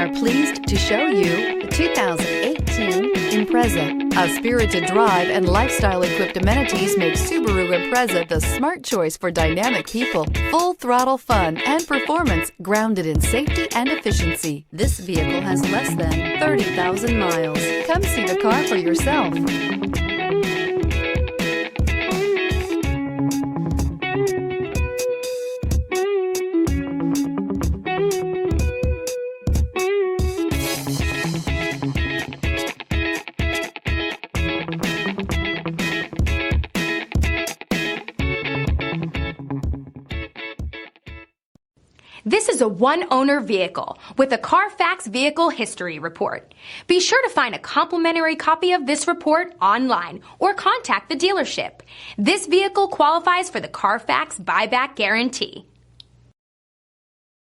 are pleased to show you the 2018 Impreza. A spirited drive and lifestyle-equipped amenities make Subaru Impreza the smart choice for dynamic people. Full throttle fun and performance grounded in safety and efficiency. This vehicle has less than 30,000 miles. Come see the car for yourself. This is a one-owner vehicle with a Carfax Vehicle History Report. Be sure to find a complimentary copy of this report online or contact the dealership. This vehicle qualifies for the Carfax Buyback Guarantee.